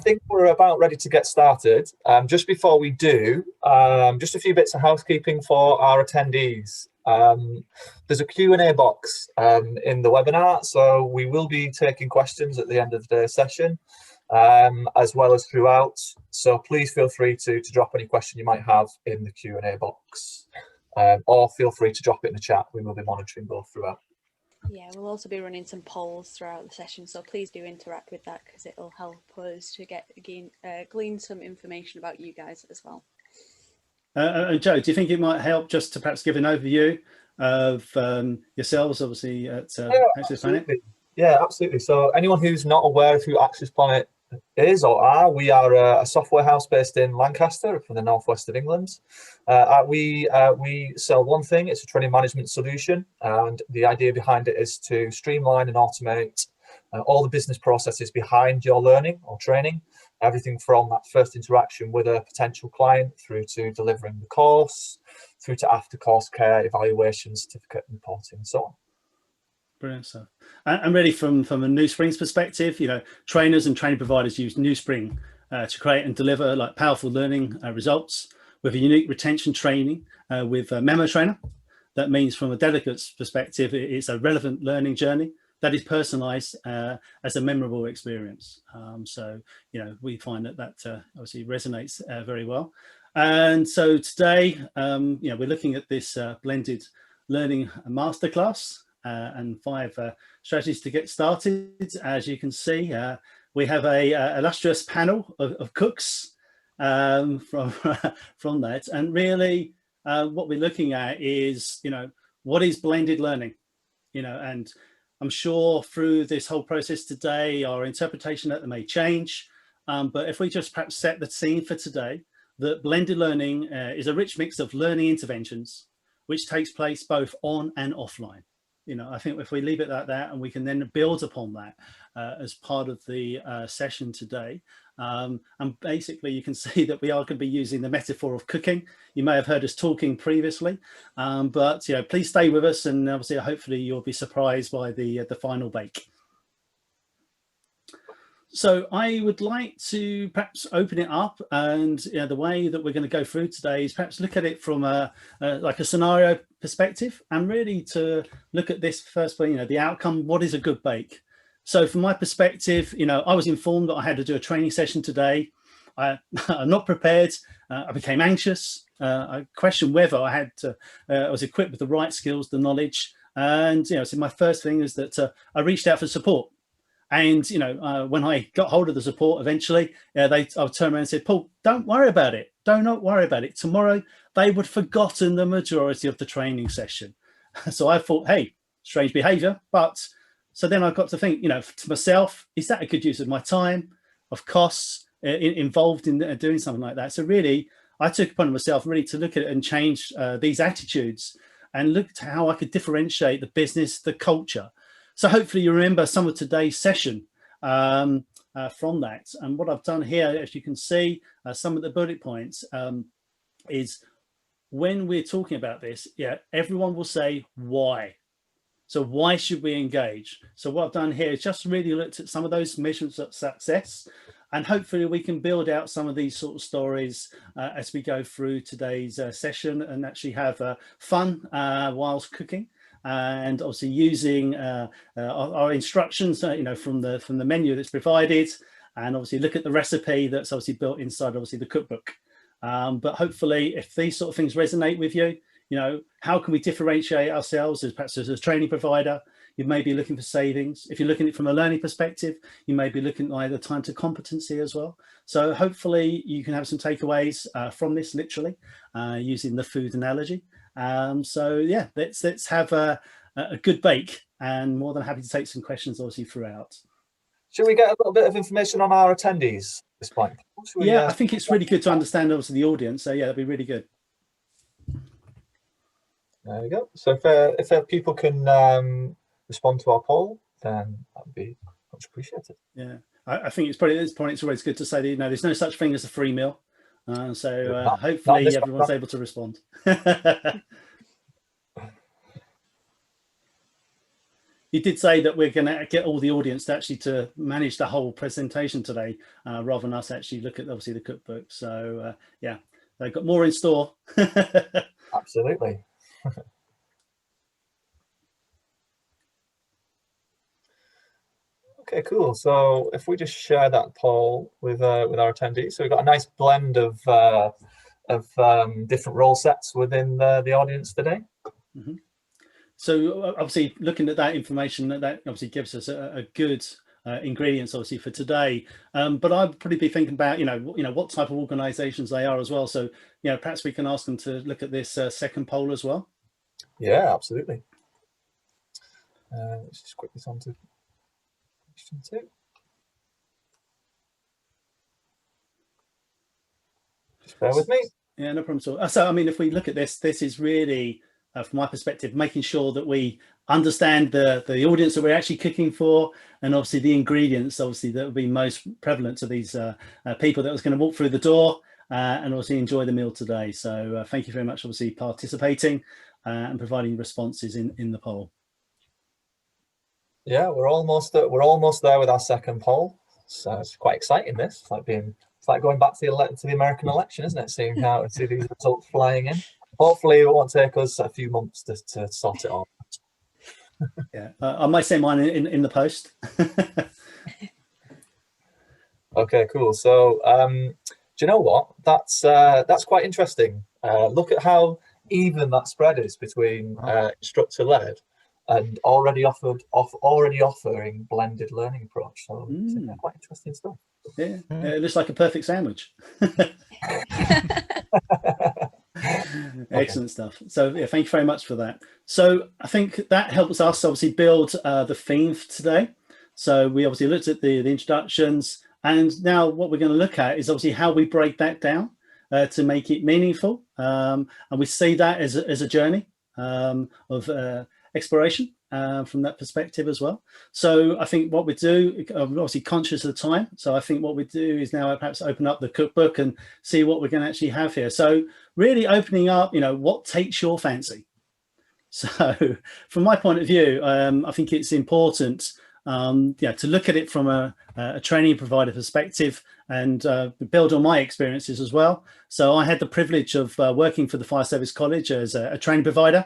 think we're about ready to get started. Just before we do, just a few bits of housekeeping for our attendees. There's a Q&A box in the webinar, so we will be taking questions at the end of the session, as well as throughout. So please feel free to drop any question you might have in the Q&A box, or feel free to drop it in the chat. We will be monitoring both throughout. Yeah, we'll also be running some polls throughout the session, so please do interact with that because it'll help us to glean some information about you guys as well. Joe, do you think it might help just to perhaps give an overview of yourselves, obviously, at Access Planet? Yeah, absolutely. So anyone who's not aware of who Access Planet is or are, we are a software house based in Lancaster from the northwest of England. We sell one thing. It's a training management solution, and the idea behind it is to streamline and automate all the business processes behind your learning or training, everything from that first interaction with a potential client through to delivering the course, through to after course care, evaluation, certificate reporting, and so on. Brilliant stuff. And really from a NewSpring's perspective, trainers and training providers use NewSpring to create and deliver like powerful learning results with a unique retention training with a memo trainer. That means from a delegate's perspective, it's a relevant learning journey that is personalized as a memorable experience. So, we find that obviously resonates very well. And so today, we're looking at this blended learning masterclass. And 5 strategies to get started. As you can see, we have a illustrious panel of cooks from that. And really, what we're looking at is, what is blended learning? And I'm sure through this whole process today, our interpretation of that may change. But if we just perhaps set the scene for today, that blended learning is a rich mix of learning interventions, which takes place both on and offline. I think if we leave it like that and we can then build upon that as part of the session today. And basically you can see that we are going to be using the metaphor of cooking. You may have heard us talking previously, but please stay with us, and obviously hopefully you'll be surprised by the final bake. So I would like to perhaps open it up, and the way that we're going to go through today is perhaps look at it from like a scenario perspective, and really to look at this first, the outcome. What is a good bake? So from my perspective, I was informed that I had to do a training session today. I'm not prepared. I became anxious. I questioned whether I was equipped with the right skills, the knowledge, and so my first thing is that I reached out for support. And, when I got hold of the support eventually, I turned around and said, Paul, don't worry about it. Do not worry about it. Tomorrow, they would have forgotten the majority of the training session. So I thought, hey, strange behavior. But so then I got to think, to myself, is that a good use of my time, of costs involved in doing something like that? So really, I took upon myself really to look at it and change these attitudes and look at how I could differentiate the business, the culture. So hopefully you remember some of today's session from that. And what I've done here, as you can see, some of the bullet points is when we're talking about this, everyone will say why. So why should we engage? So what I've done here is just really looked at some of those measurements of success, and hopefully we can build out some of these sort of stories as we go through today's session and actually have fun whilst cooking. And obviously using our instructions, from the menu that's provided, and obviously look at the recipe that's obviously built inside, obviously, the cookbook. But hopefully, if these sort of things resonate with you, how can we differentiate ourselves perhaps as a training provider? You may be looking for savings. If you're looking at it from a learning perspective, you may be looking at either time to competency as well. So hopefully you can have some takeaways from this, literally, using the food analogy. So yeah, let's have a good bake, and more than happy to take some questions obviously throughout. Should we get a little bit of information on our attendees at this point? I think it's really good to understand obviously the audience. So yeah, that'd be really good. There we go. So if people can respond to our poll, then that would be much appreciated. Yeah, I think it's probably at this point it's always good to say that there's no such thing as a free meal. So hopefully everyone's able to respond. you did say that we're going to get all the audience to actually to manage the whole presentation today, rather than us actually look at obviously the cookbook. So yeah, they've got more in store. Absolutely. Okay, cool. So if we just share that poll with our attendees, so we've got a nice blend of different role sets within the audience today. Mm-hmm. So obviously looking at that information, that obviously gives us a good ingredients obviously for today. But I'd probably be thinking about, what type of organizations they are as well. So, perhaps we can ask them to look at this second poll as well. Yeah, absolutely. Let's just quickly on to question 2. Just bear with me. Yeah, no problem at all. So, I mean, if we look at this is really, from my perspective, making sure that we understand the audience that we're actually cooking for, and obviously the ingredients, obviously, that will be most prevalent to these people that was going to walk through the door and obviously enjoy the meal today. So thank you very much, obviously, participating and providing responses in the poll. Yeah, we're almost there with our second poll. So it's quite exciting. It's like going back to the American election, isn't it? Seeing these results flying in. Hopefully, it won't take us a few months to sort it all. Yeah, I might say mine in the post. Okay, cool. So, do you know what? That's quite interesting. Look at how even that spread is between instructor-led and already offering blended learning approach. So it's quite interesting stuff. Yeah, it looks like a perfect sandwich. Excellent stuff. So yeah, thank you very much for that. So I think that helps us obviously build the theme for today. So we obviously looked at the introductions, and now what we're going to look at is obviously how we break that down to make it meaningful. And we see that as a journey of exploration from that perspective as well. So I think what we do, I'm obviously conscious of the time, so I think what we do is now perhaps open up the cookbook and see what we're going to actually have here. So really opening up, what takes your fancy. So from my point of view, I think it's important to look at it from a training provider perspective and build on my experiences as well. So I had the privilege of working for the Fire Service College as a training provider.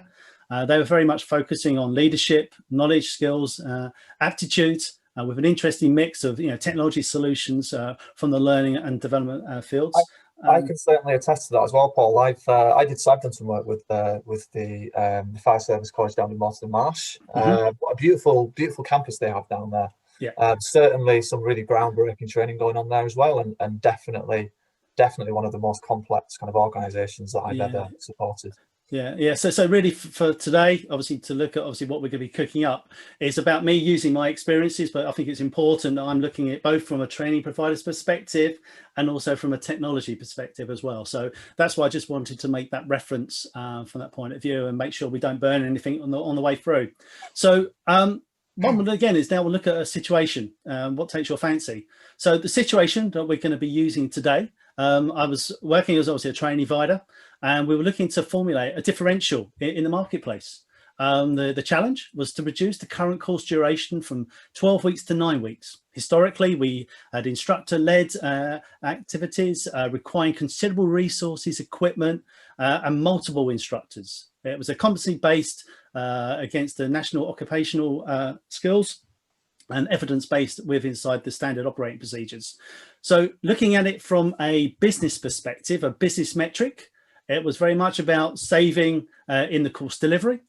They were very much focusing on leadership, knowledge, skills, aptitudes, with an interesting mix of technology solutions from the learning and development fields. I can certainly attest to that as well, Paul. I've done some work with the Fire Service College down in Moreton Marsh. What a beautiful campus they have down there. Yeah. Certainly some really groundbreaking training going on there as well, and definitely one of the most complex kind of organisations that I've ever supported. Yeah. So really for today, obviously to look at what we're going to be cooking up is about me using my experiences, but I think it's important that I'm looking at both from a training provider's perspective and also from a technology perspective as well. So that's why I just wanted to make that reference from that point of view and make sure we don't burn anything on the way through. So one again is now we'll look at a situation. What takes your fancy? So the situation that we're going to be using today, I was working as obviously a training provider, and we were looking to formulate a differential in the marketplace. The challenge was to reduce the current course duration from 12 weeks to 9 weeks. Historically, we had instructor-led activities requiring considerable resources, equipment, and multiple instructors. It was a competency-based against the national occupational skills and evidence-based inside the standard operating procedures. So looking at it from a business perspective, a business metric, it was very much about saving in the course delivery.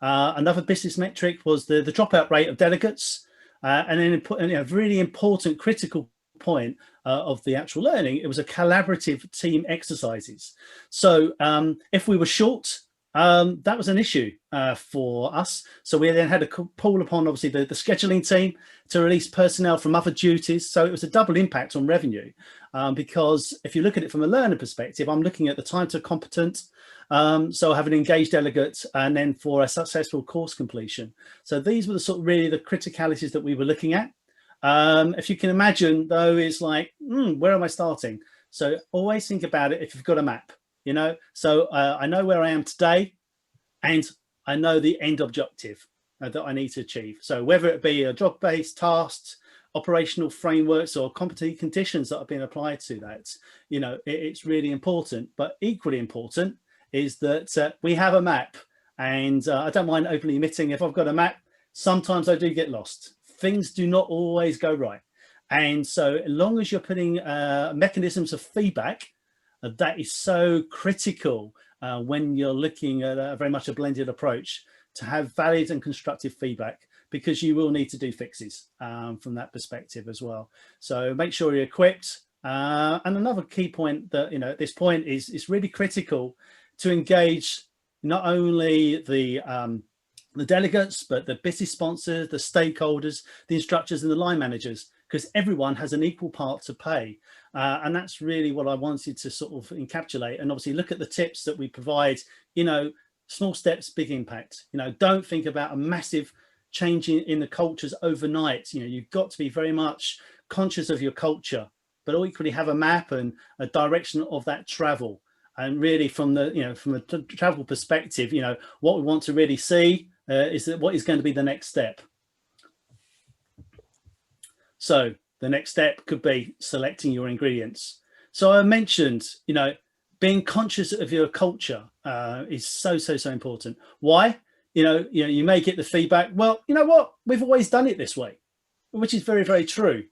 Another business metric was the dropout rate of delegates. And then a really important critical point of the actual learning, it was a collaborative team exercises. So if we were short, that was an issue for us. So we then had to call upon obviously the scheduling team to release personnel from other duties. So it was a double impact on revenue because if you look at it from a learner perspective, I'm looking at the time to competent. So have an engaged delegate and then for a successful course completion. So these were the sort of really the criticalities that we were looking at. If you can imagine though, it's like, where am I starting? So always think about it if you've got a map. So I know where I am today and I know the end objective. that I need to achieve. So whether it be a job-based tasks, operational frameworks, or competency conditions that have been applied to that, you know, it's really important. But equally important is that we have a map, and I don't mind openly admitting, if I've got a map, sometimes I do get lost. Things do not always go right. And so as long as you're putting mechanisms of feedback, that is so critical when you're looking at a very much a blended approach, to have valid and constructive feedback, because you will need to do fixes from that perspective as well. So make sure you're equipped. And another key point that, you know, at this point is really critical to engage not only the delegates, but the business sponsors, the stakeholders, the instructors and the line managers, because everyone has an equal part to play. And that's really what I wanted to sort of encapsulate, and obviously look at the tips that we provide. You know, small steps, big impact. You know, don't think about a massive change in the cultures overnight. You know, you've got to be very much conscious of your culture, but equally have a map and a direction of that travel. And really from the, you know, from a travel perspective, you know, what we want to really see is that what is going to be the next step. So the next step could be selecting your ingredients. So I mentioned, you know, being conscious of your culture is so important. Why? You know, you may get the feedback, well, you know what, we've always done it this way, which is very true.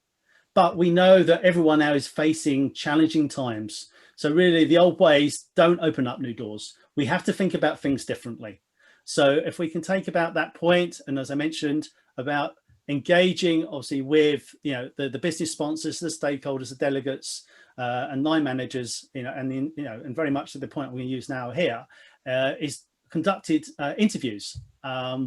But we know that everyone now is facing challenging times. So really the old ways don't open up new doors. We have to think about things differently. So if we can take about that point, and as I mentioned, about engaging obviously with, you know, the business sponsors, the stakeholders, the delegates, and line managers, you know, and you know, and very much to the point we're going to use now here, is conducted interviews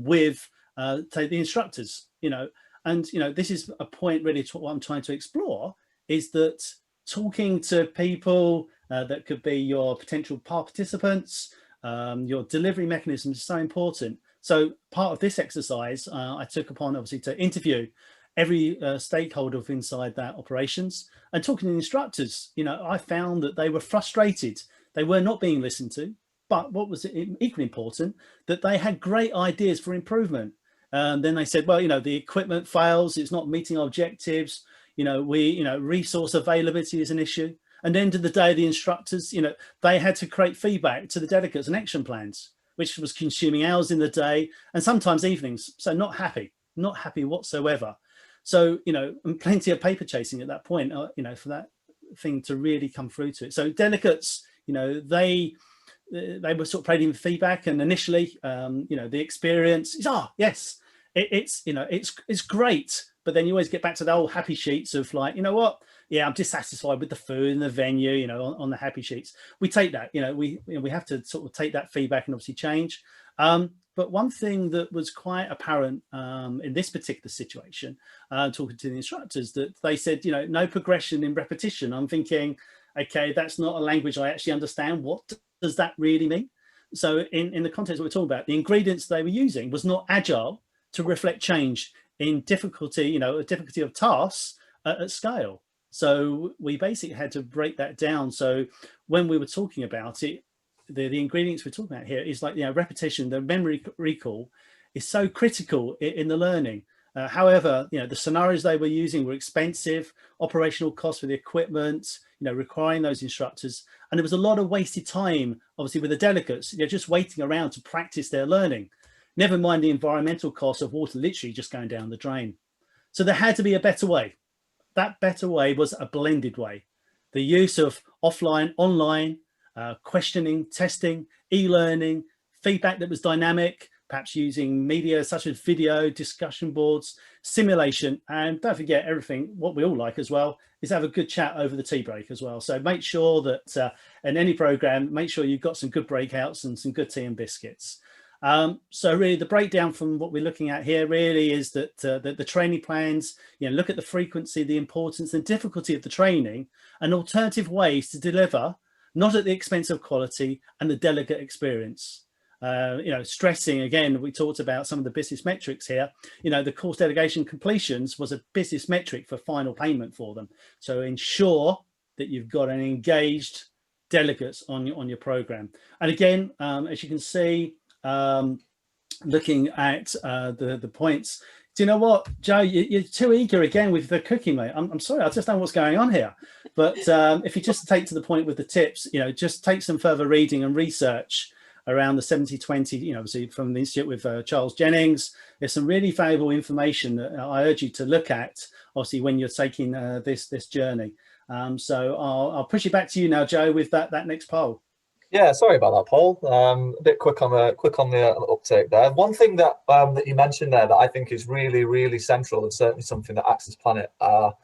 with the instructors, you know. And you know, this is a point really to what I'm trying to explore, is that talking to people that could be your potential participants, your delivery mechanism is so important. So part of this exercise, I took upon obviously to interview every stakeholder of inside that operations, and talking to the instructors. You know, I found that they were frustrated. They were not being listened to, but what was equally important, that they had great ideas for improvement. Then they said, well, you know, the equipment fails, it's not meeting our objectives. You know, resource availability is an issue. And at the end of the day, the instructors, you know, they had to create feedback to the delegates and action plans, which was consuming hours in the day and sometimes evenings. So not happy whatsoever. So, you know, and plenty of paper chasing at that point, you know, for that thing to really come through to it. So delegates, you know, they were sort of providing feedback, and initially, you know, the experience is, yes, it's, you know, it's great. But then you always get back to the old happy sheets of like, you know what, yeah, I'm dissatisfied with the food and the venue, you know, on the happy sheets. We take that, you know, we have to sort of take that feedback and obviously change. But one thing that was quite apparent in this particular situation, talking to the instructors, that they said, you know, no progression in repetition. I'm thinking, okay, that's not a language I actually understand. What does that really mean? So in the context that we're talking about, the ingredients they were using was not agile to reflect change in difficulty, you know, a difficulty of tasks at scale. So we basically had to break that down. So when we were talking about it, the ingredients we're talking about here is like, you know, repetition, the memory recall is so critical in the learning. However, you know, the scenarios they were using were expensive, operational costs for the equipment, you know, requiring those instructors. And there was a lot of wasted time, obviously, with the delegates, you know, just waiting around to practice their learning. Never mind the environmental costs of water literally just going down the drain. So there had to be a better way. That better way was a blended way. The use of offline, online, questioning, testing, e-learning, feedback that was dynamic, perhaps using media such as video, discussion boards, simulation, and don't forget everything, what we all like as well, is have a good chat over the tea break as well. So make sure that in any program, make sure you've got some good breakouts and some good tea and biscuits. So really the breakdown from what we're looking at here really is that the training plans, you know, look at the frequency, the importance and difficulty of the training, and alternative ways to deliver, not at the expense of quality and the delegate experience. You know, stressing, again, we talked about some of the business metrics here. You know, the course delegation completions was a business metric for final payment for them. So ensure that you've got an engaged delegates on your program. And again, as you can see, looking at the points. Do you know what, Joe? You're too eager again with the cooking, mate. I'm sorry, I just don't know what's going on here. But if you just take to the point with the tips, just take some further reading and research around the 70-20, obviously from the Institute with Charles Jennings. There's some really valuable information that I urge you to look at, obviously, when you're taking this journey. So I'll push it back to you now, Joe, with that next poll. Yeah, sorry about that, Paul. A bit quick on the uptake there. One thing that that you mentioned there that I think is really, really central, and certainly something that Access Planet are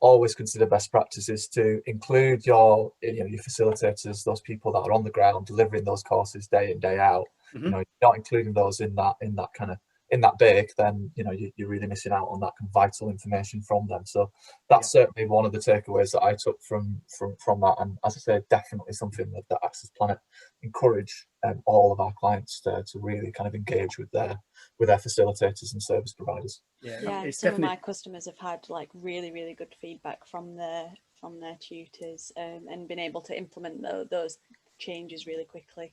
always consider best practices, to include your facilitators, those people that are on the ground delivering those courses day in, day out. Mm-hmm. You're not including those in that bake, then you're really missing out on that kind of vital information from them. So that's certainly one of the takeaways that I took from that, and as I say, definitely something that Access Planet encourage all of our clients to really kind of engage with their facilitators and service providers. It's some of my customers have had like really, really good feedback from their tutors, and been able to implement those changes really quickly.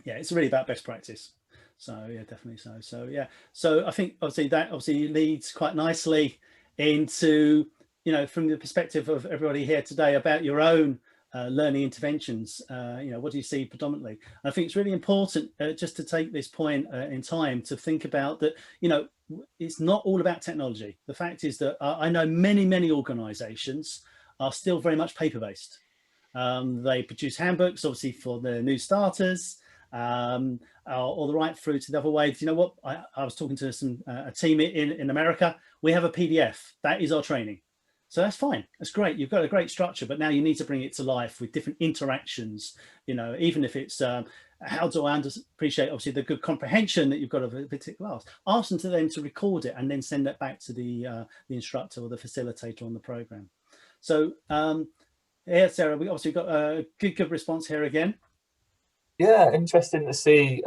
Yeah, it's really about best practice. So yeah, definitely so. So yeah, so I think obviously leads quite nicely into, from the perspective of everybody here today, about your own learning interventions. What do you see predominantly? I think it's really important just to take this point in time to think about that. It's not all about technology. The fact is that I know many organizations are still very much paper-based. They produce handbooks, obviously, for the new starters, or the right through to the other way. You know what? I was talking to a team in America. We have a PDF. That is our training. So that's fine. That's great. You've got a great structure, but now you need to bring it to life with different interactions. Even if it's how do I appreciate, obviously, the good comprehension that you've got of a particular class. Ask them to record it and then send it back to the instructor or the facilitator on the program. So yeah, Sarah, we obviously got a good response here again. Yeah, interesting to see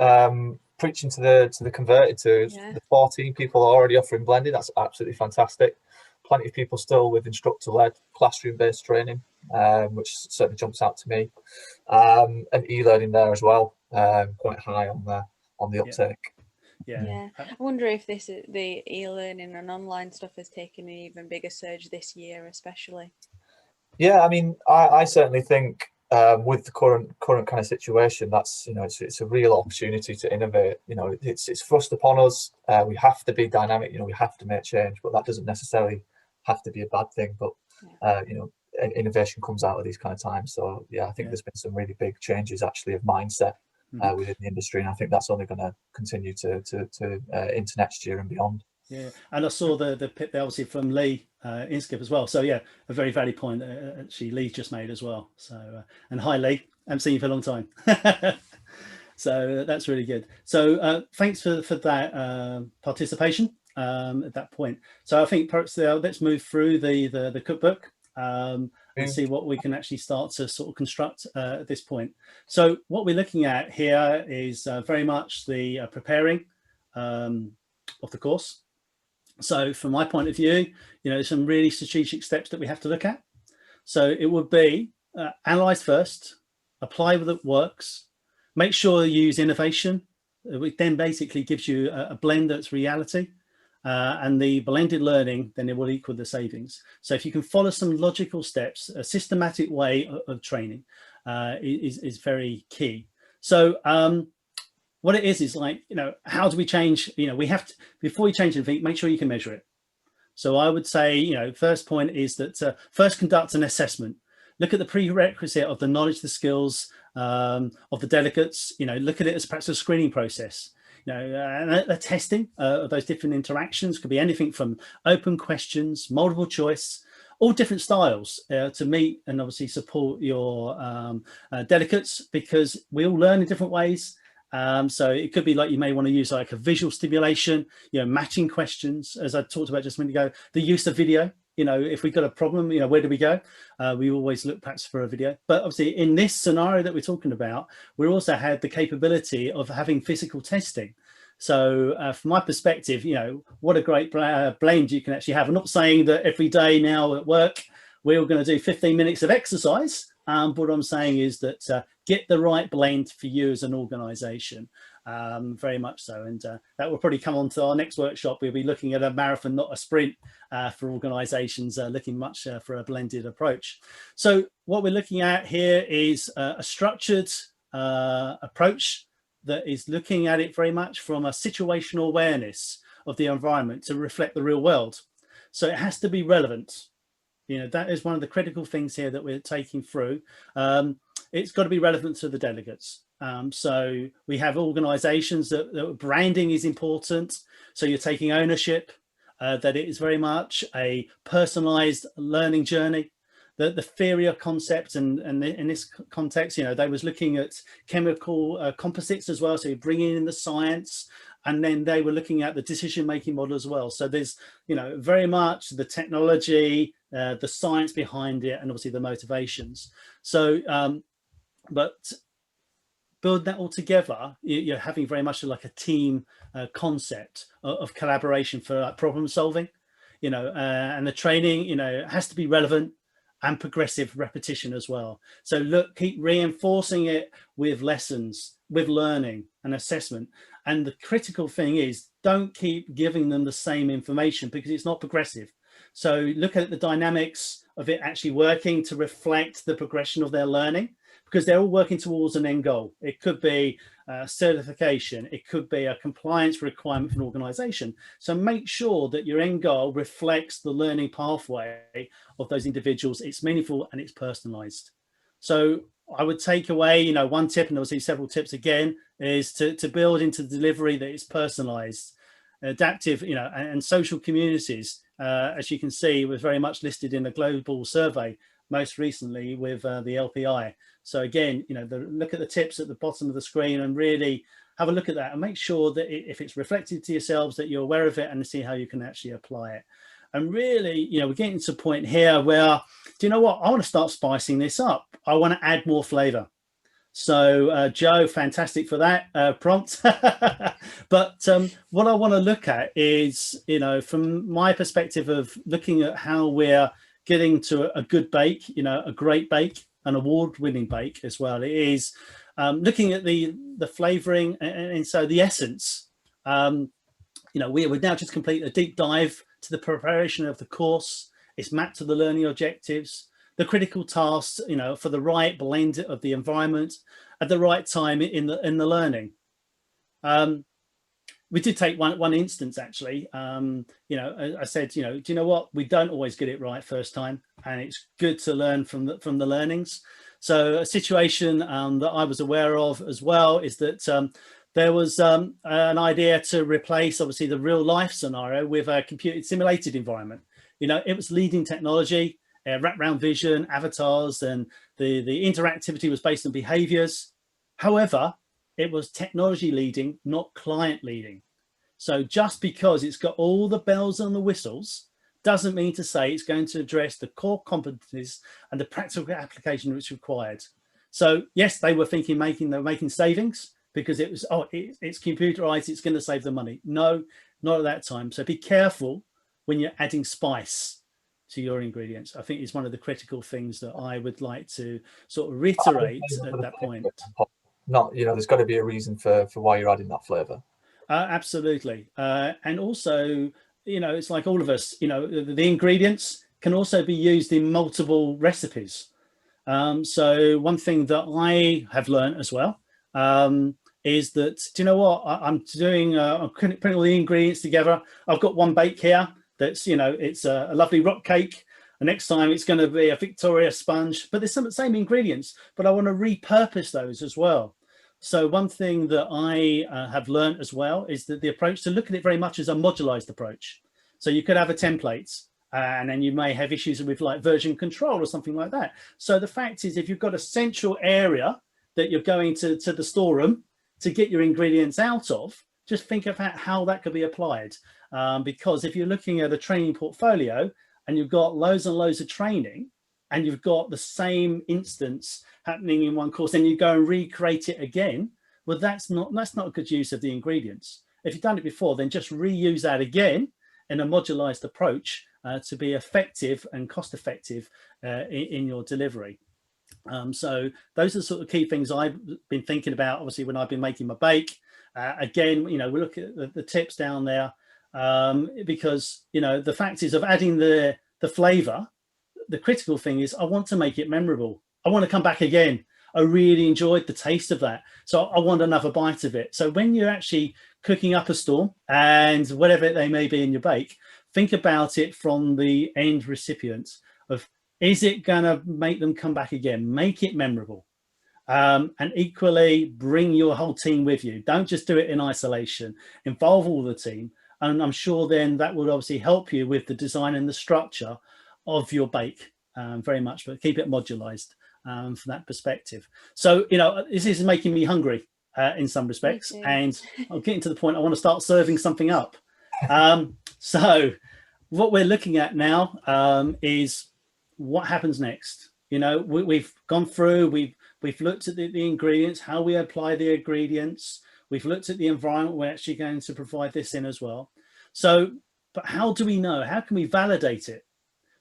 preaching to the converted to the 14 people are already offering blended. That's absolutely fantastic. Plenty of people still with instructor-led classroom-based training, which certainly jumps out to me, and e-learning there as well, quite high on the uptake. Yeah. I wonder if the e-learning and online stuff has taken an even bigger surge this year, especially. Yeah, I mean, I certainly think with the current kind of situation, that's it's a real opportunity to innovate. It's thrust upon us. We have to be dynamic. We have to make change, but that doesn't necessarily have to be a bad thing. But innovation comes out of these kind of times. So yeah, I think there's been some really big changes actually of mindset within the industry, and I think that's only going to continue to into next year and beyond. Yeah, and I saw the pip there obviously from Lee Inskip as well. So yeah, a very valid point that actually Lee just made as well. So and hi Lee, I haven't seen you for a long time. So that's really good. So thanks for that participation at that point. So I think perhaps let's move through the cookbook and see what we can actually start to sort of construct at this point. So what we're looking at here is very much the preparing of the course. So from my point of view, there's some really strategic steps that we have to look at. So it would be analyze first, apply what works, make sure you use innovation, which then basically gives you a blend that's reality, and the blended learning, then it will equal the savings. So if you can follow some logical steps, a systematic way of training is very key. So what it is like, how do we change? We have to, before you change anything, make sure you can measure it. So I would say, first point is that first conduct an assessment. Look at the prerequisite of the knowledge, the skills of the delegates. Look at it as perhaps a screening process. And a testing of those different interactions could be anything from open questions, multiple choice, all different styles to meet and obviously support your delegates, because we all learn in different ways. So it could be like you may want to use like a visual stimulation, matching questions, as I talked about just a minute ago, the use of video. If we've got a problem, where do we go? We always look perhaps for a video. But obviously in this scenario that we're talking about, we also had the capability of having physical testing. So from my perspective, what a great blend you can actually have. I'm not saying that every day now at work, we're all going to do 15 minutes of exercise. But what I'm saying is that get the right blend for you as an organization. very much so. And that will probably come on to our next workshop. We'll be looking at a marathon, not a sprint, for organisations, looking much for a blended approach. So what we're looking at here is a structured approach that is looking at it very much from a situational awareness of the environment to reflect the real world. So it has to be relevant. You know, that is one of the critical things here that we're taking through. It's got to be relevant to the delegates. So we have organizations that branding is important. So you're taking ownership, that it is very much a personalized learning journey. The theory of concept, and in this context, you know, they was looking at chemical composites as well. So you're bringing in the science, and then they were looking at the decision-making model as well. So there's, you know, very much the technology, the science behind it, and obviously the motivations. So, but build that all together, you're having very much like a team concept of collaboration for problem solving, you know, and the training, you know, has to be relevant and progressive repetition as well. So look, keep reinforcing it with lessons, with learning and assessment. And the critical thing is, don't keep giving them the same information because it's not progressive. So look at the dynamics of it actually working to reflect the progression of their learning, because they're all working towards an end goal. It could be certification, it could be a compliance requirement for an organization. So make sure that your end goal reflects the learning pathway of those individuals. It's meaningful and it's personalized. So I would take away, you know, one tip, and obviously several tips again, is to build into the delivery that is personalized, adaptive, you know, and social communities, as you can see, was very much listed in a global survey most recently with the LPI. So again, you know, look at the tips at the bottom of the screen and really have a look at that and make sure that if it's reflected to yourselves, that you're aware of it and see how you can actually apply it. And really, you know, we're getting to a point here where, do you know what? I want to start spicing this up. I want to add more flavor. So Joe, fantastic for that prompt. But what I want to look at is, you know, from my perspective of looking at how we're getting to a good bake, you know, a great bake, an award-winning bake as well. It is looking at the flavoring and so the essence. You know, we would now just complete a deep dive to the preparation of the course. It's mapped to the learning objectives, the critical tasks, you know, for the right blend of the environment at the right time in the learning. We did take one instance actually. You know, I said, you know, do you know what? We don't always get it right first time, and it's good to learn from the learnings. So a situation that I was aware of as well is that there was an idea to replace obviously the real life scenario with a computer simulated environment. You know, it was leading technology, wraparound vision, avatars, and the interactivity was based on behaviors. However, it was technology leading, not client leading. So just because it's got all the bells and the whistles doesn't mean to say it's going to address the core competencies and the practical application which is required. So yes, they were thinking they're making savings because it was, oh, it's computerized, it's going to save the money. No, not at that time. So be careful when you're adding spice to your ingredients. I think it's one of the critical things that I would like to sort of reiterate at that point. Not, you know, there's got to be a reason for why you're adding that flavor. Absolutely. And also, you know, it's like all of us, you know, the ingredients can also be used in multiple recipes. So one thing that I have learned as well is that, do you know what, I'm doing, I'm putting all the ingredients together. I've got one bake here that's, you know, it's a lovely rock cake. The next time it's going to be a Victoria sponge, but there's some of the same ingredients, but I want to repurpose those as well. So one thing that I have learned as well is that the approach to look at it very much as a modularized approach. So you could have a template and then you may have issues with like version control or something like that. So the fact is, if you've got a central area that you're going to the storeroom to get your ingredients out of, just think about how that could be applied. Because if you're looking at a training portfolio and you've got loads and loads of training and you've got the same instance happening in one course, and you go and recreate it again, well, that's not a good use of the ingredients. If you've done it before, then just reuse that again in a modularized approach to be effective and cost effective in your delivery. So those are the sort of key things I've been thinking about, obviously, when I've been making my bake. Again, you know, we look at the tips down there, because, you know, the fact is of adding the flavor, the critical thing is I want to make it memorable. I want to come back again. I really enjoyed the taste of that, so I want another bite of it. So when you're actually cooking up a storm and whatever they may be in your bake, think about it from the end recipients of, is it going to make them come back again? Make it memorable. And equally bring your whole team with you. Don't just do it in isolation, involve all the team. And I'm sure then that will obviously help you with the design and the structure of your bake, very much, but keep it modularized from that perspective. So, you know, this is making me hungry in some respects, and I'm getting to the point I want to start serving something up. So what we're looking at now is what happens next. You know, we've gone through, we've looked at the ingredients, how we apply the ingredients. We've looked at the environment we're actually going to provide this in as well. So, but how do we know? How can we validate it?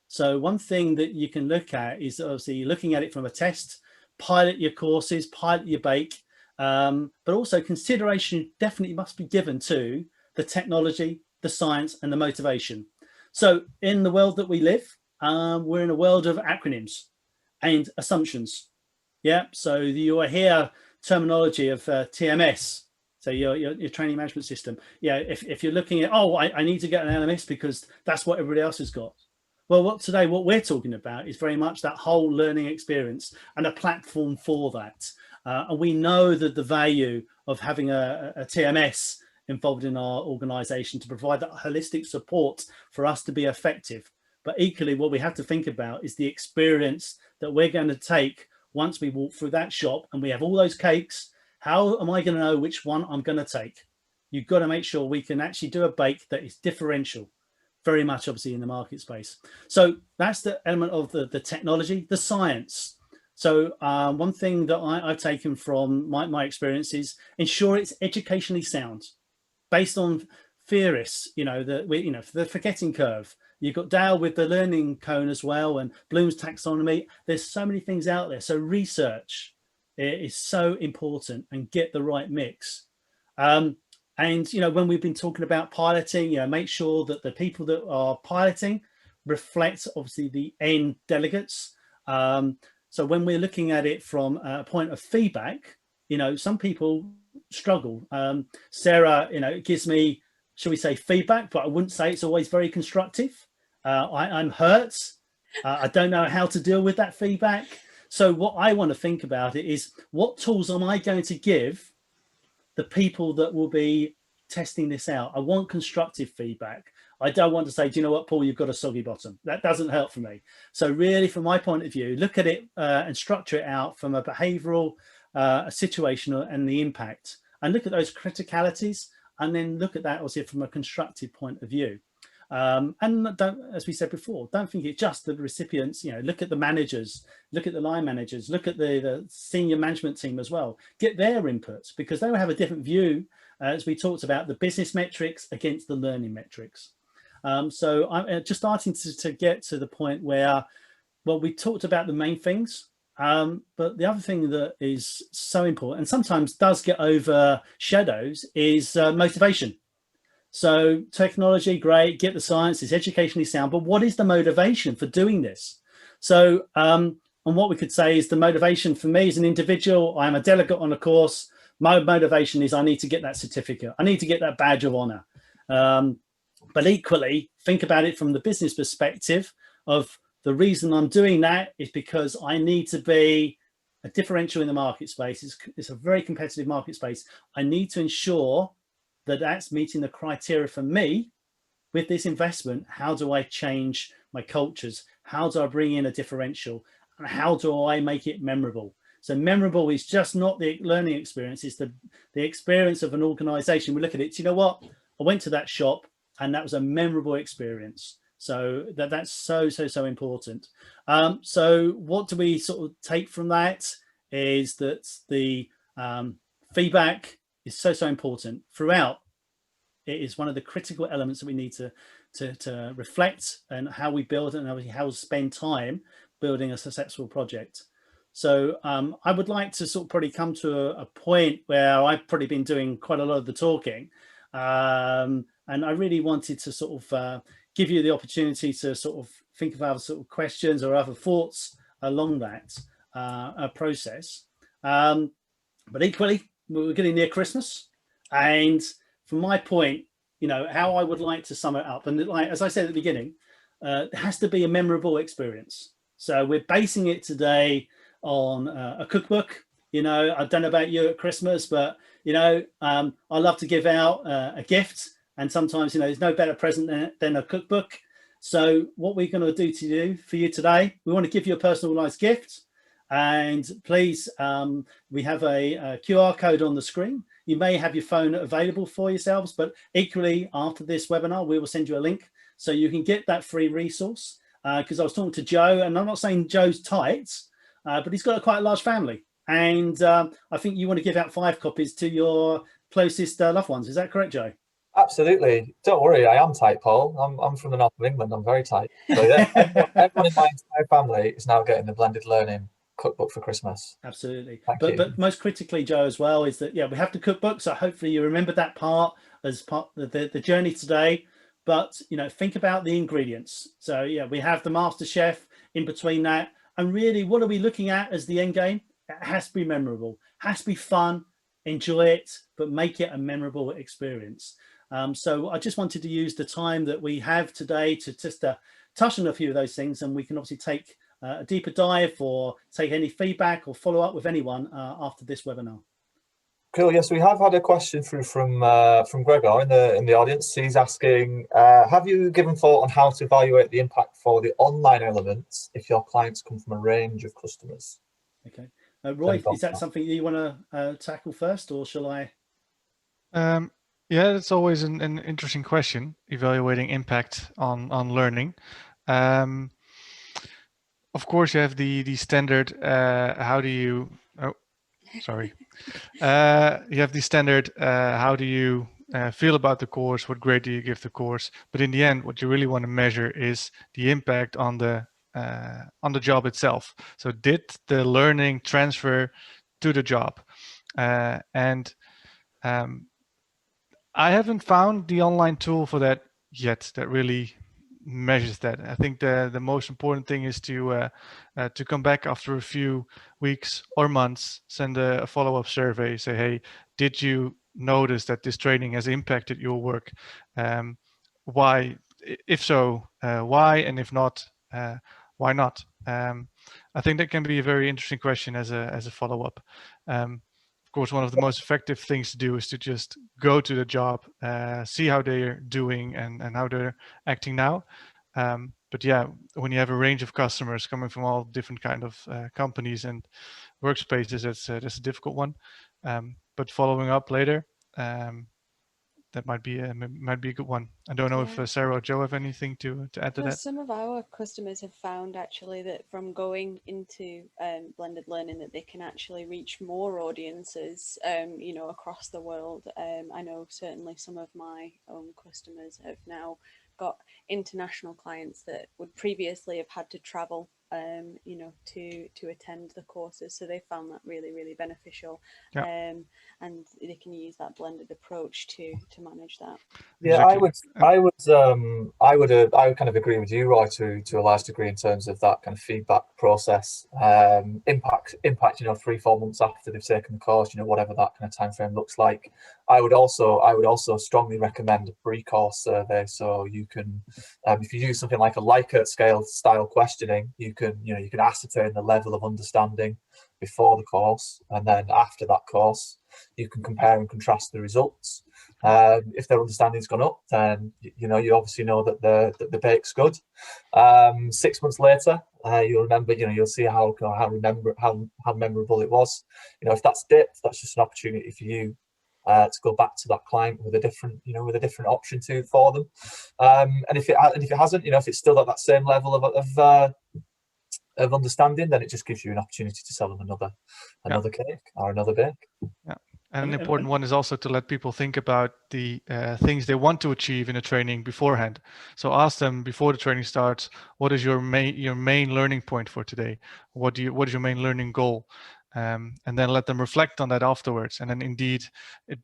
So one thing that you can look at is obviously looking at it from a test, pilot your courses, pilot your bake, but also consideration definitely must be given to the technology, the science, and the motivation. So in the world that we live, we're in a world of acronyms and assumptions. Yeah, so you will hear terminology of TMS, so your training management system. Yeah, if you're looking at, oh, I need to get an LMS because that's what everybody else has got. Well, what we're talking about is very much that whole learning experience and a platform for that. And we know that the value of having a TMS involved in our organization to provide that holistic support for us to be effective. But equally, what we have to think about is the experience that we're going to take once we walk through that shop and we have all those cakes. How am I going to know which one I'm going to take? You've got to make sure we can actually do a bake that is differential, very much obviously in the market space. So that's the element of the technology, the science. So one thing that I've taken from my experience is ensure it's educationally sound, based on theorists, you know, the forgetting curve. You've got Dale with the learning cone as well, and Bloom's taxonomy. There's so many things out there. So research is so important, and get the right mix. And, you know, when we've been talking about piloting, you know, make sure that the people that are piloting reflect obviously the end delegates. So when we're looking at it from a point of feedback, you know, some people struggle. Sarah, you know, gives me, shall we say, feedback, but I wouldn't say it's always very constructive. I'm hurt. I don't know how to deal with that feedback. So what I want to think about it is, what tools am I going to give the people that will be testing this out? I want constructive feedback. I don't want to say, do you know what, Paul, you've got a soggy bottom. That doesn't help for me. So really, from my point of view, look at it and structure it out from a behavioral, a situational, and the impact, and look at those criticalities, and then look at that also from a constructive point of view. And don't, as we said before, don't think it's just the recipients. You know, look at the managers, look at the line managers, look at the senior management team as well. Get their inputs, because they will have a different view, as we talked about the business metrics against the learning metrics. So I'm just starting to get to the point where, well, we talked about the main things, but the other thing that is so important and sometimes does get overshadows is motivation. So technology, great, get the science, it's educationally sound, but what is the motivation for doing this? So, and what we could say is the motivation for me as an individual, I'm a delegate on a course. My motivation is I need to get that certificate. I need to get that badge of honor. But equally, think about it from the business perspective of the reason I'm doing that is because I need to be a differential in the market space. It's a very competitive market space. I need to ensure that that's meeting the criteria for me with this investment. How do I change my cultures? How do I bring in a differential? And how do I make it memorable? So memorable is just not the learning experience, it's the experience of an organization. We look at it, you know what? I went to that shop and that was a memorable experience. So that's so important. So what do we sort of take from that is that the feedback is so important throughout. It is one of the critical elements that we need to reflect and how we build and how we spend time building a successful project. So I would like to sort of probably come to a point where I've probably been doing quite a lot of the talking. And I really wanted to sort of give you the opportunity to sort of think of other sort of questions or other thoughts along that process. But equally, we're getting near Christmas. And from my point, you know, how I would like to sum it up, and like, as I said at the beginning, it has to be a memorable experience. So we're basing it today on a cookbook. You know, I don't know about you at Christmas, but, you know, I love to give out a gift. And sometimes, you know, there's no better present than a cookbook. So what we're going to do for you today, we want to give you a personalized gift. And please, we have a QR code on the screen. You may have your phone available for yourselves, but equally after this webinar, we will send you a link so you can get that free resource. Because I was talking to Joe, and I'm not saying Joe's tight, but he's got quite a large family. And I think you want to give out 5 copies to your closest loved ones. Is that correct, Joe? Absolutely. Don't worry, I am tight, Paul. I'm from the north of England. I'm very tight. So yeah, everyone in my entire family is now getting the blended learning cookbook for Christmas. Absolutely. But most critically, Joe, as well, is that, yeah, we have the cookbook. So hopefully you remember that part as part of the journey today. But, you know, think about the ingredients. So, yeah, we have the master chef in between that. And really, what are we looking at as the end game? It has to be memorable, has to be fun, enjoy it, but make it a memorable experience. So I just wanted to use the time that we have today to just touch on a few of those things, and we can obviously take a deeper dive or take any feedback or follow up with anyone after this webinar. Cool. Yes, we have had a question through from Gregor in the audience. He's asking, have you given thought on how to evaluate the impact for the online elements if your clients come from a range of customers? Okay, Roy, is that something you want to tackle first, or shall I? Yeah, that's always an interesting question, evaluating impact on learning. Of course, you have the standard, how do you, oh, sorry. You have the standard, how do you feel about the course, what grade do you give the course? But in the end, what you really want to measure is the impact on the job itself. So did the learning transfer to the job? I haven't found the online tool for that yet that really measures that. I think the most important thing is to come back after a few weeks or months, send a follow-up survey, say, hey, did you notice that this training has impacted your work? Why? If so, why? And if not, why not? I think that can be a very interesting question as a follow-up. Of course, one of the most effective things to do is to just go to the job, see how they're doing and how they're acting now. But yeah, when you have a range of customers coming from all different kind of companies and workspaces, that's a difficult one. But following up later, that might be a good one. I don't know if Sarah or Joe have anything to add to that. Some of our customers have found actually that from going into blended learning that they can actually reach more audiences, you know, across the world. I know certainly some of my own customers have now got international clients that would previously have had to travel, you know, to attend the courses. So they found that really, really beneficial. Yeah. And they can use that blended approach to manage that. Yeah, Exactly. I would kind of agree with you, Roy, to a large degree in terms of that kind of feedback process. Impact, you know, 3-4 months after they've taken the course, you know, whatever that kind of time frame looks like. I would also strongly recommend a PreCourse survey. So you can, if you use something like a Likert scale style questioning, you can ascertain the level of understanding before the course, and then after that course, you can compare and contrast the results. If their understanding's gone up, then you obviously know that the bake's good. 6 months later, you'll remember, you'll see how memorable it was. If that's dipped, that's just an opportunity for you to go back to that client with a different option for them. And if it hasn't, if it's still at that same level of understanding, then it just gives you an opportunity to sell them another cake or another bake. Yeah, And an important one is also to let people think about the things they want to achieve in a training beforehand. So ask them before the training starts, what is your main learning point for today? What is your main learning goal? And then let them reflect on that afterwards. And then indeed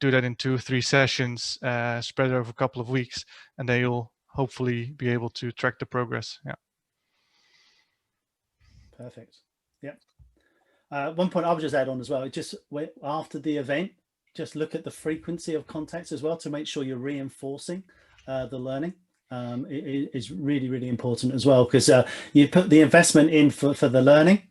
do that in 2-3 sessions, spread over a couple of weeks, and then you'll hopefully be able to track the progress. Yeah. Perfect. Yeah. One point I would just add on as well, just after the event, just look at the frequency of contacts as well to make sure you're reinforcing the learning. It is really, really important as well, because you put the investment in for the learning,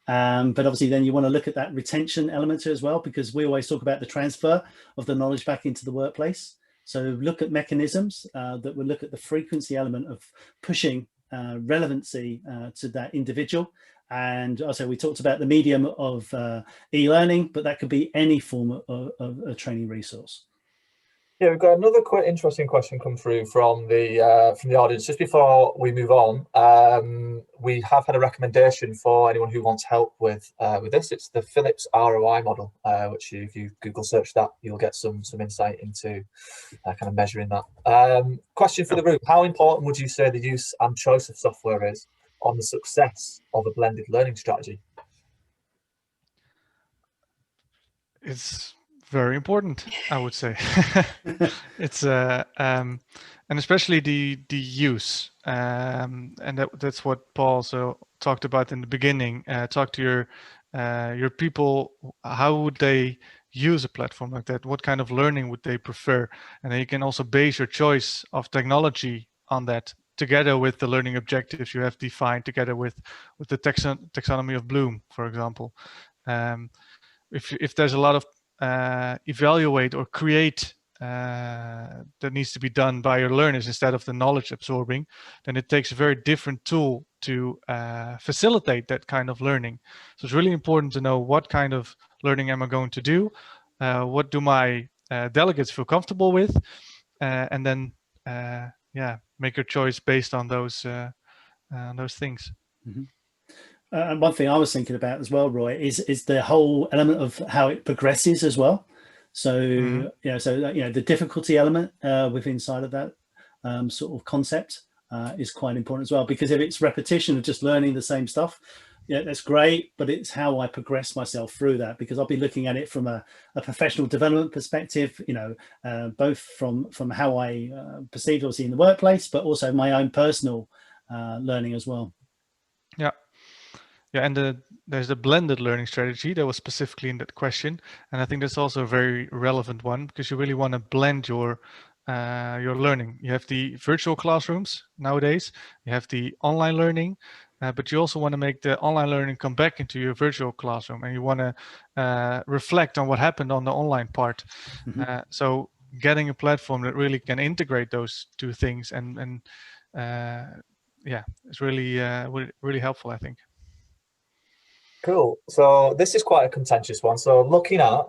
but obviously then you want to look at that retention element as well, because we always talk about the transfer of the knowledge back into the workplace. So look at mechanisms that will look at the frequency element of pushing relevancy to that individual. And also we talked about the medium of e-learning, but that could be any form of a training resource. Yeah, we've got another quite interesting question come through from the audience. Just before we move on, we have had a recommendation for anyone who wants help with this. It's the Phillips ROI model, which if you Google search that, you'll get some insight into kind of measuring that. Question for the group: how important would you say the use and choice of software is on the success of a blended learning strategy? It's very important, I would say. It's and especially the use, and that's what Paul also talked about in the beginning. Talk to your people. How would they use a platform like that? What kind of learning would they prefer? And then you can also base your choice of technology on that, together with the learning objectives you have defined, together with the taxonomy of Bloom, for example. If there's a lot of evaluate or create that needs to be done by your learners instead of the knowledge absorbing, then it takes a very different tool to facilitate that kind of learning. So it's really important to know what kind of learning am I going to do, what do my delegates feel comfortable with, and then make your choice based on those things. Mm-hmm. And one thing I was thinking about as well, Roy, is the whole element of how it progresses as well. So the difficulty element within inside of that sort of concept is quite important as well, because if it's repetition of just learning the same stuff, yeah, that's great, but it's how I progress myself through that, because I'll be looking at it from a professional development perspective, both from how I perceive obviously in the workplace, but also my own personal learning as well. Yeah, and there's the blended learning strategy that was specifically in that question, and I think that's also a very relevant one, because you really want to blend your learning. You have the virtual classrooms nowadays, you have the online learning, but you also want to make the online learning come back into your virtual classroom, and you want to reflect on what happened on the online part. Mm-hmm. So getting a platform that really can integrate those two things and it's really really helpful, I think. Cool. So this is quite a contentious one. So looking at,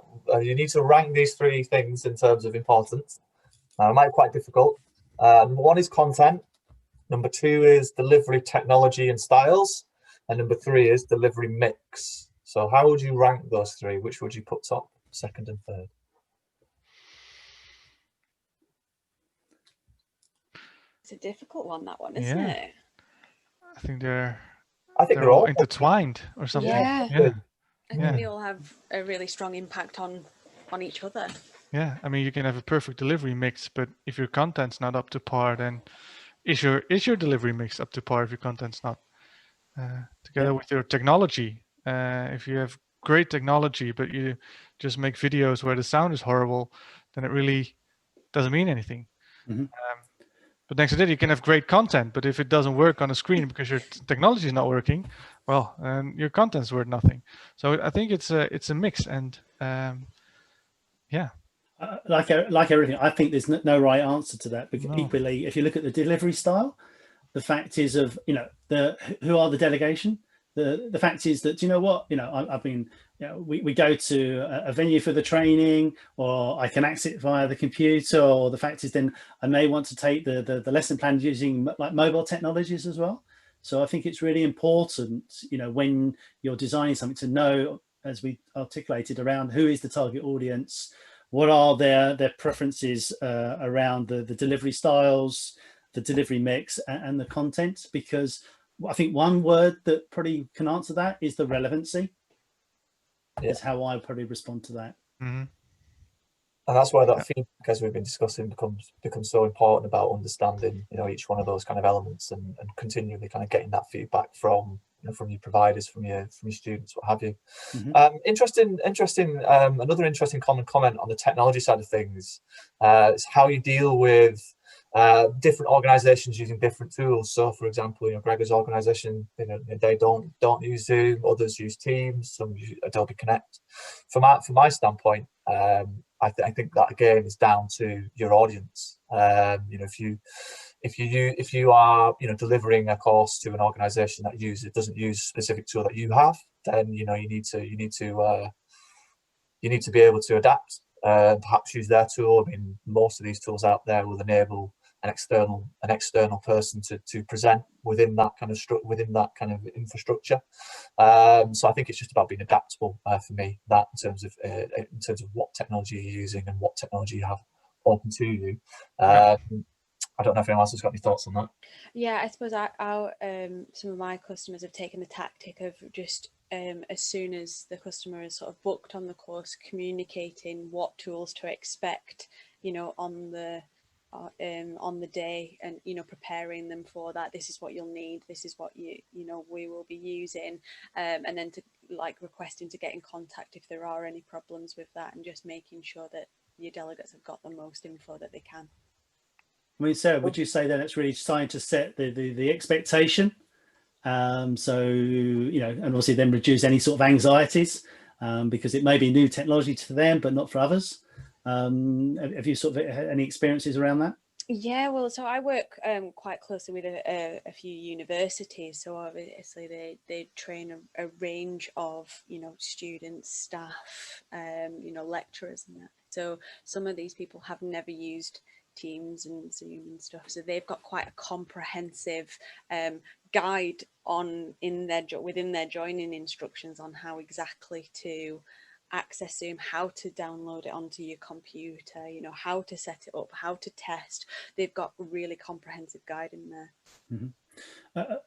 you need to rank these three things in terms of importance. It might be quite difficult. Number one is content. Number two is delivery technology and styles. And number three is delivery mix. So how would you rank those three? Which would you put top, second and third? It's a difficult one, that one, isn't it? I think they're all intertwined or something. Yeah. I think they all have a really strong impact on each other. Yeah, I mean, you can have a perfect delivery mix, but if your content's not up to par, then is your delivery mix up to par if your content's not? Together with your technology, if you have great technology, but you just make videos where the sound is horrible, then it really doesn't mean anything. Mm-hmm. But next to that, you can have great content, but if it doesn't work on a screen because your technology is not working, well, your content's worth nothing. So I think it's a mix, and like everything, I think there's no right answer to that. Because equally, if you look at the delivery style, the fact is of who are the delegation. The fact is that, I've been, we go to a venue for the training, or I can access it via the computer, or the fact is then I may want to take the lesson plan using like mobile technologies as well. So I think it's really important, when you're designing something, to know as we articulated, around who is the target audience, what are their preferences around the delivery styles, the delivery mix, and the content. Because I think one word that probably can answer that is the relevancy. Yeah. Is how I probably respond to that. Mm-hmm. And that's why that feedback, as we've been discussing, becomes so important about understanding, each one of those kind of elements, and continually kind of getting that feedback from from your providers, from your students, what have you. Mm-hmm. Interesting. Another interesting common comment on the technology side of things is how you deal with different organizations using different tools. So, for example, Gregor's organization, they don't use Zoom. Others use Teams. Some use Adobe Connect. From my standpoint, I think that again is down to your audience. If you are delivering a course to an organization that doesn't use a specific tool that you have, then you need to be able to adapt. Perhaps use their tool. I mean, most of these tools out there will enable an external person to present within that kind of infrastructure. So I think it's just about being adaptable for me. That in terms of what technology you're using and what technology you have open to you. I don't know if anyone else has got any thoughts on that. Yeah, I suppose some of my customers have taken the tactic of just as soon as the customer is sort of booked on the course, communicating what tools to expect, on the day, and preparing them for that. This is what you'll need. This is what we will be using, and then to requesting to get in contact if there are any problems with that, and just making sure that your delegates have got the most info that they can. I mean, Sarah, would you say that it's really trying to set the expectation? So, and obviously then reduce any sort of anxieties, because it may be new technology to them, but not for others. Have you sort of had any experiences around that? Yeah, well, so I work quite closely with a few universities. So obviously they train a range of, students, staff, lecturers and that. So some of these people have never used Teams and Zoom and stuff, so they've got quite a comprehensive guide within their joining instructions on how exactly to access Zoom, how to download it onto your computer, how to set it up, how to test. They've got a really comprehensive guide in there. Mm-hmm.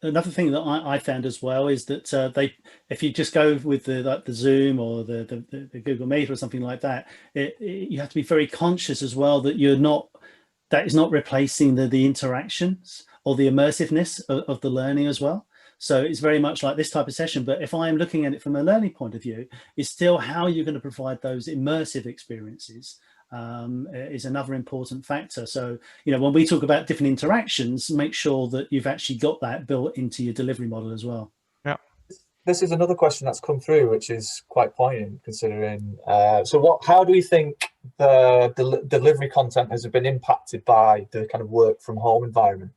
Another thing that I found as well is that if you just go with the Zoom or the Google Meet or something like that, you have to be very conscious as well that that is not replacing the interactions or the immersiveness of the learning as well. So it's very much like this type of session, but if I'm looking at it from a learning point of view, it's still how you're going to provide those immersive experiences is another important factor. So, when we talk about different interactions, make sure that you've actually got that built into your delivery model as well. Yeah. This is another question that's come through, which is quite poignant considering. How do we think the delivery content has been impacted by the kind of work from home environment?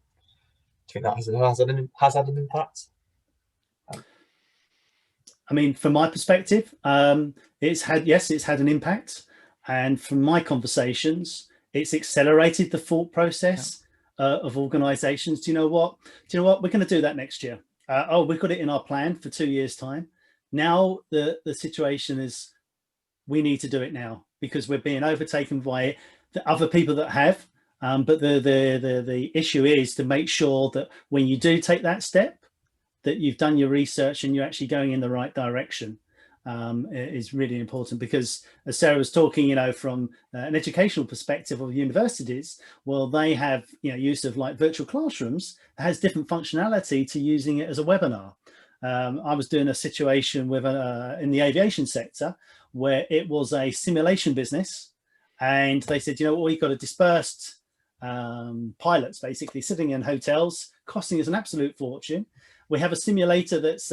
Do you think that has had an impact? I mean, from my perspective, it's had an impact, and from my conversations, it's accelerated the thought process of organisations. Do you know what? We're going to do that next year. We've got it in our plan for 2 years' time. Now the situation is we need to do it now because we're being overtaken by the other people that have. But the issue is to make sure that when you do take that step, that you've done your research and you're actually going in the right direction. Is really important, because as Sarah was talking, from an educational perspective of universities, well, they have use of virtual classrooms that has different functionality to using it as a webinar. I was doing a situation with in the aviation sector where it was a simulation business, and they said, we've got a dispersed pilots basically sitting in hotels, costing us an absolute fortune. We have a simulator that's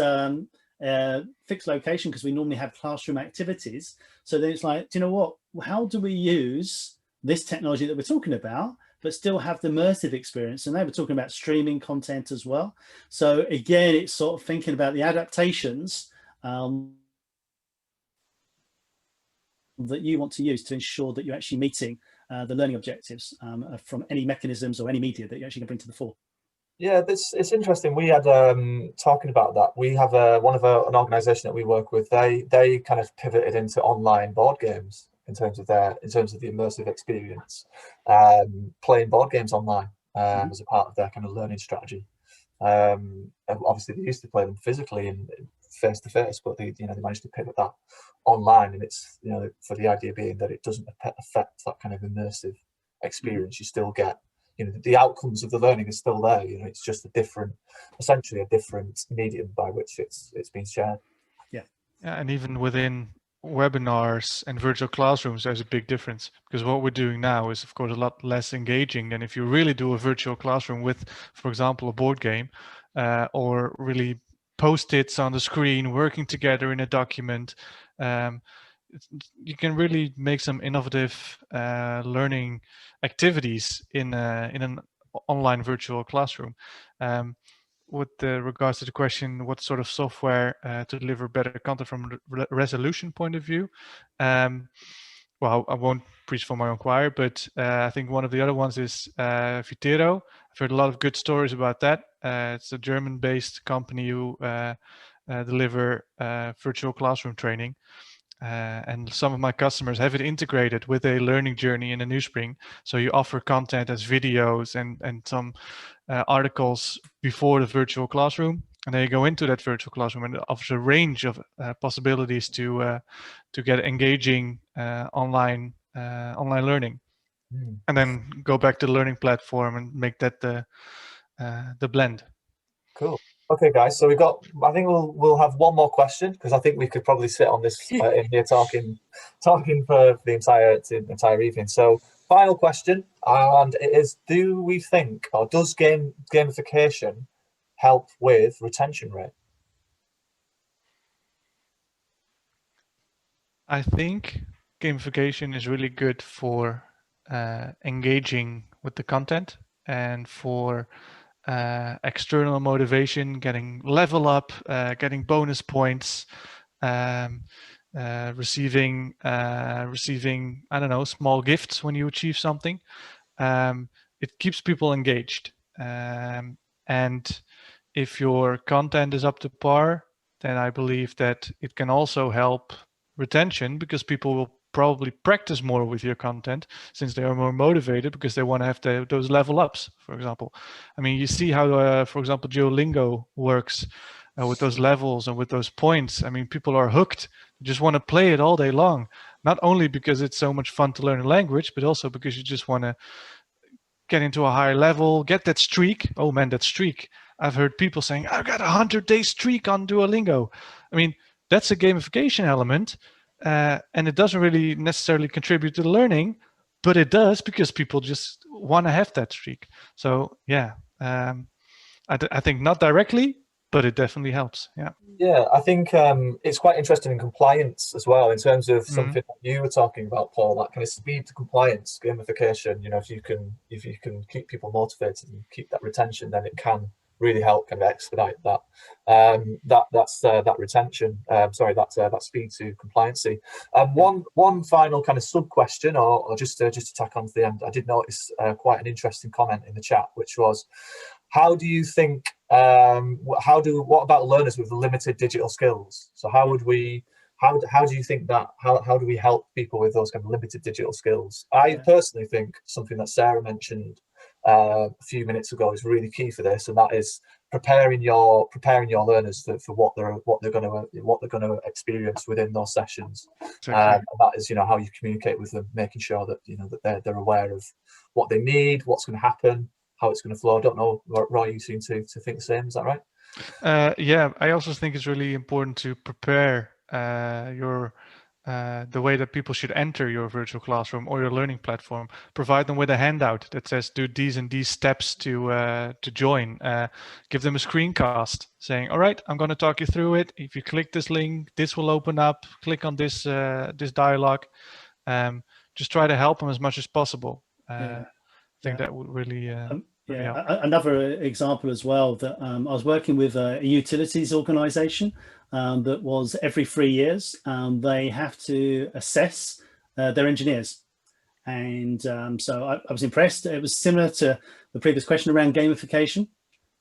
fixed location because we normally have classroom activities. So then it's like, how do we use this technology that we're talking about, but still have the immersive experience? And they were talking about streaming content as well. So again, it's sort of thinking about the adaptations that you want to use to ensure that you're actually meeting the learning objectives from any mechanisms or any media that you actually can bring to the fore. Yeah, it's interesting. We had talking about that. We have an organisation that we work with. They kind of pivoted into online board games in terms of the immersive experience, playing board games online as a part of their kind of learning strategy. Obviously, they used to play them physically and face to face, but they managed to pivot that online, and it's for the idea being that it doesn't affect that kind of immersive experience. You still get the outcomes of the learning is still there. It's just essentially a different medium by which it's been shared. Yeah, and even within webinars and virtual classrooms, there's a big difference, because what we're doing now is, of course, a lot less engaging than if you really do a virtual classroom with, for example, a board game, or really post-its on the screen, working together in a document. You can really make some innovative learning activities in an online virtual classroom. With regards to the question, what sort of software to deliver better content from a resolution point of view? Well, I won't preach for my own choir, but I think one of the other ones is Vitero. I've heard a lot of good stories about that. It's a German-based company who deliver virtual classroom training. And some of my customers have it integrated with a learning journey in a Newspring. So you offer content as videos and some articles before the virtual classroom, and then you go into that virtual classroom, and it offers a range of possibilities to get engaging online learning, and then go back to the learning platform and make that the blend. Cool. Okay, guys. So I think we'll have one more question, because I think we could probably sit on this in here talking for the entire evening. So, final question, and it is: do we think, or does gamification help with retention rate? I think gamification is really good for engaging with the content and for external motivation, getting level up, getting bonus points, receiving I don't know, small gifts when you achieve something. It keeps people engaged, and if your content is up to par, then I believe that it can also help retention, because people will probably practice more with your content since they are more motivated, because they want to have those level ups, for example. I mean, you see how, for example, Duolingo works with those levels and with those points. I mean, people are hooked, just want to play it all day long, not only because it's so much fun to learn a language, but also because you just want to get into a higher level, get that streak. Oh man, that streak. I've heard people saying, I've got a 100-day streak on Duolingo. I mean, that's a gamification element, and it doesn't really necessarily contribute to the learning, but it does because people just want to have that streak. So yeah, I think not directly, but it definitely helps. Yeah, I think it's quite interesting in compliance as well, in terms of something that you were talking about, Paul, that kind of speed to compliance, gamification. If you can keep people motivated and keep that retention, then it can really help kind of expedite that retention. That speed to compliancy. One final kind of sub question, or just to tack on to the end. I did notice quite an interesting comment in the chat, which was, how do you think? What about learners with limited digital skills? So how do you think that? How do we help people with those kind of limited digital skills? I personally think something that Sarah mentioned a few minutes ago is really key for this, and that is preparing your learners for what they're going to experience within those sessions. Exactly. And that is how you communicate with them, making sure that that they're aware of what they need, what's going to happen, how it's going to flow. I don't know, Roy, you seem to think the same. Is that right? Yeah, I also think it's really important to prepare the way that people should enter your virtual classroom or your learning platform. Provide them with a handout that says, do these and these steps to join. Give them a screencast saying, all right, I'm going to talk you through it. If you click this link, this will open up. Click on this dialogue. Just try to help them as much as possible. I think that would really help. Another example as well, that I was working with a utilities organization that was every 3 years they have to assess their engineers, and so I was impressed. It was similar to the previous question around gamification.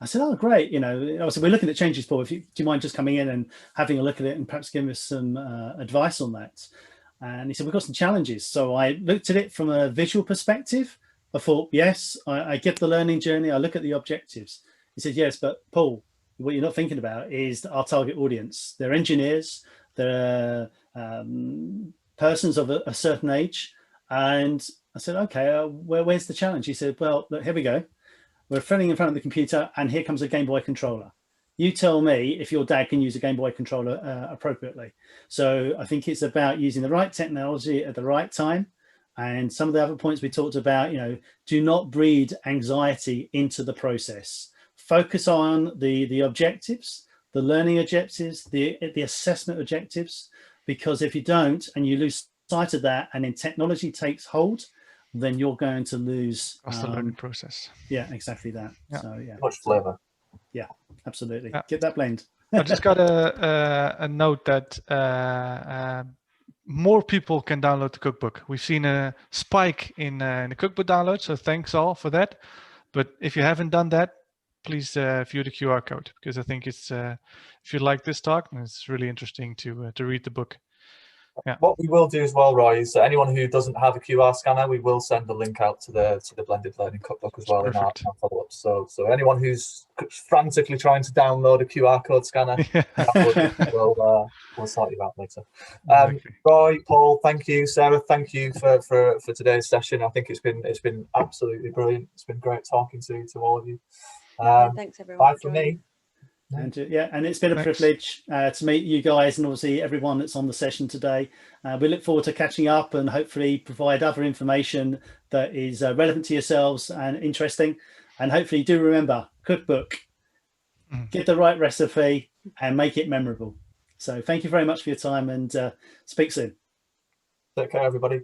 I said, oh, great. You know, obviously we're looking at changes, Paul. Do you mind just coming in and having a look at it and perhaps giving us some advice on that? And he said, we've got some challenges. So I looked at it from a visual perspective. I thought, yes, I get the learning journey. I look at the objectives. He said, yes, but Paul, what you're not thinking about is our target audience. They're engineers, they're persons of a certain age. And I said, okay, where's the challenge? He said, well, look, here we go. We're standing in front of the computer and here comes a Game Boy controller. You tell me if your dad can use a Game Boy controller appropriately. So I think it's about using the right technology at the right time. And some of the other points we talked about, you know, do not breed anxiety into the process. Focus on the objectives, the learning objectives, the assessment objectives, because if you don't and you lose sight of that and then technology takes hold, then you're going to lose the learning process. Yeah, exactly that. Yeah. So yeah, Much flavor. Yeah, absolutely. Yeah. Get that blend. I just got a note that more people can download the cookbook. We've seen a spike in the cookbook download, so thanks all for that. But if you haven't done that, please view the QR code, because I think it's if you like this talk, it's really interesting to read the book. Yeah. What we will do as well, Roy, is anyone who doesn't have a QR scanner, we will send a link out to the blended learning cookbook as well in our follow-up. So anyone who's frantically trying to download a QR code scanner, we'll sort you out later. Exactly. Roy, Paul, thank you. Sarah, thank you for today's session. I think it's been absolutely brilliant. It's been great talking to all of you. Thanks everyone. Bye from me. And yeah, and it's been a privilege to meet you guys and obviously everyone that's on the session today. We look forward to catching up and hopefully provide other information that is relevant to yourselves and interesting. And hopefully do remember, cookbook, get the right recipe and make it memorable. So thank you very much for your time and speak soon. Take care, everybody.